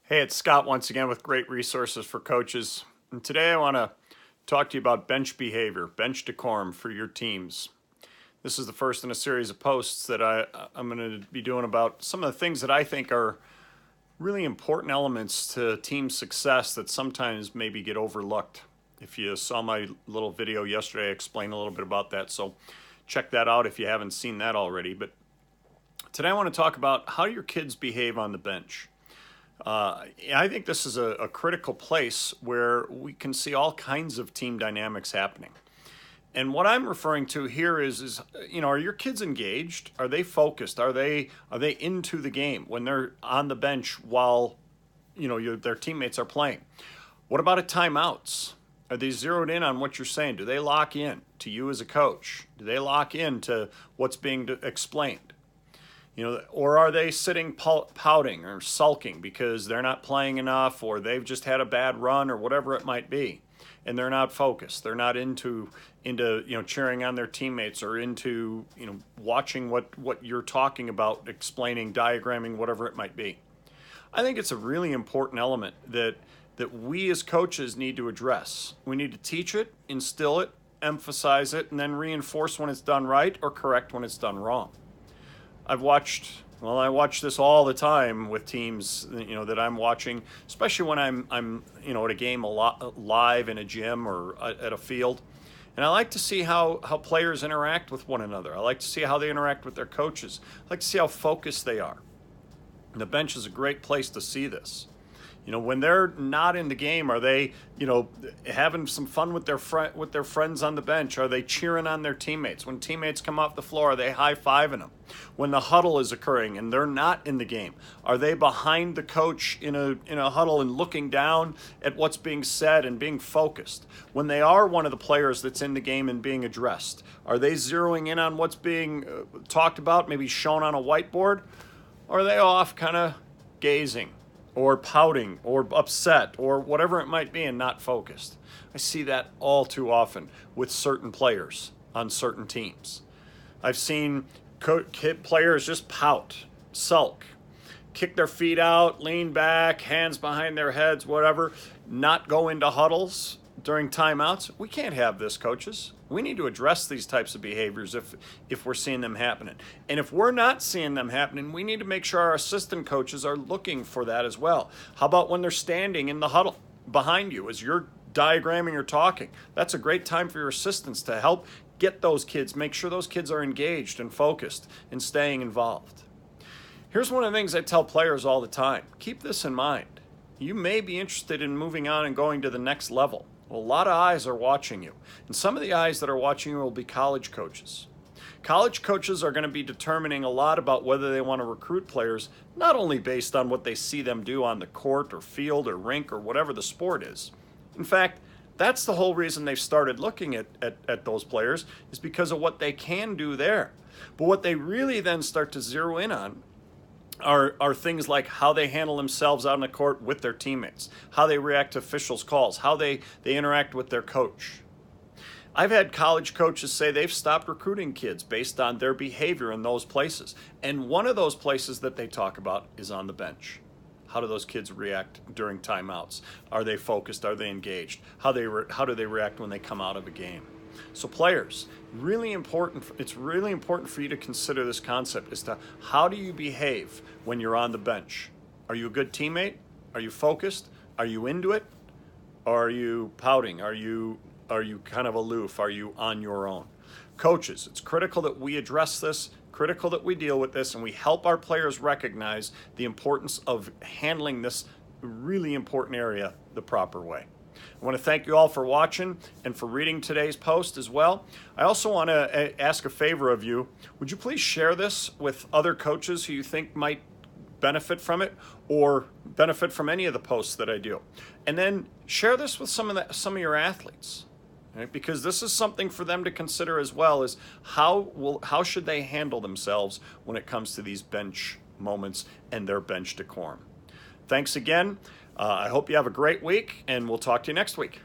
Hey, it's Scott once again with great resources for coaches. And today I want to talk to you about bench behavior, bench decorum for your teams. This is the first in a series of posts that I'm going to be doing about some of the things that I think are really important elements to team success that sometimes maybe get overlooked. If you saw my little video yesterday, I explained a little bit about that. So check that out if you haven't seen that already. But today I want to talk about how your kids behave on the bench. I think this is a critical place where we can see all kinds of team dynamics happening. And what I'm referring to here is are your kids engaged? Are they focused? Are they into the game when they're on the bench while their teammates are playing? What about at timeouts? Are they zeroed in on what you're saying? Do they lock in to you as a coach? Do they lock in to what's being explained? Or are they sitting pouting or sulking because they're not playing enough, or they've just had a bad run, or whatever it might be, and they're not focused. They're not into cheering on their teammates, or into watching what you're talking about, explaining, diagramming, whatever it might be. I think it's a really important element that we as coaches need to address. We need to teach it, instill it, emphasize it, and then reinforce when it's done right or correct when it's done wrong. I watch this all the time with teams, that I'm watching, especially when I'm at a game a lot live in a gym or at a field. And I like to see how players interact with one another. I like to see how they interact with their coaches. I like to see how focused they are. And the bench is a great place to see this. When they're not in the game, are they, having some fun with their friends on the bench? Are they cheering on their teammates? When teammates come off the floor, are they high-fiving them? When the huddle is occurring and they're not in the game, are they behind the coach in a huddle and looking down at what's being said and being focused? When they are one of the players that's in the game and being addressed, are they zeroing in on what's being talked about, maybe shown on a whiteboard? Or are they off kind of gazing, or pouting, or upset, or whatever it might be, and not focused? I see that all too often with certain players on certain teams. I've seen players just pout, sulk, kick their feet out, lean back, hands behind their heads, whatever, not go into huddles during timeouts. We can't have this, coaches. We need to address these types of behaviors if we're seeing them happening. And if we're not seeing them happening, we need to make sure our assistant coaches are looking for that as well. How about when they're standing in the huddle behind you as you're diagramming or talking? That's a great time for your assistants to help get those kids, make sure those kids are engaged and focused and staying involved. Here's one of the things I tell players all the time. Keep this in mind. You may be interested in moving on and going to the next level. Well, a lot of eyes are watching you. And some of the eyes that are watching you will be college coaches. College coaches are going to be determining a lot about whether they want to recruit players, not only based on what they see them do on the court or field or rink or whatever the sport is. In fact, that's the whole reason they've started looking at those players, is because of what they can do there. But what they really then start to zero in on are things like how they handle themselves out on the court with their teammates, how they react to officials' calls, how they interact with their coach. I've had college coaches say they've stopped recruiting kids based on their behavior in those places. And one of those places that they talk about is on the bench. How do those kids react during timeouts? Are they focused? Are they engaged? How do they react when they come out of a game? So players, really important. It's really important for you to consider this concept as to how do you behave when you're on the bench. Are you a good teammate? Are you focused? Are you into it? Or are you pouting? Are you kind of aloof? Are you on your own? Coaches, it's critical that we address this, critical that we deal with this, and we help our players recognize the importance of handling this really important area the proper way. I want to thank you all for watching and for reading today's post as well. I also want to ask a favor of you. Would you please share this with other coaches who you think might benefit from it or benefit from any of the posts that I do? And then share this with some of your athletes, right? Because this is something for them to consider as well, is how should they handle themselves when it comes to these bench moments and their bench decorum. Thanks again. I hope you have a great week, and we'll talk to you next week.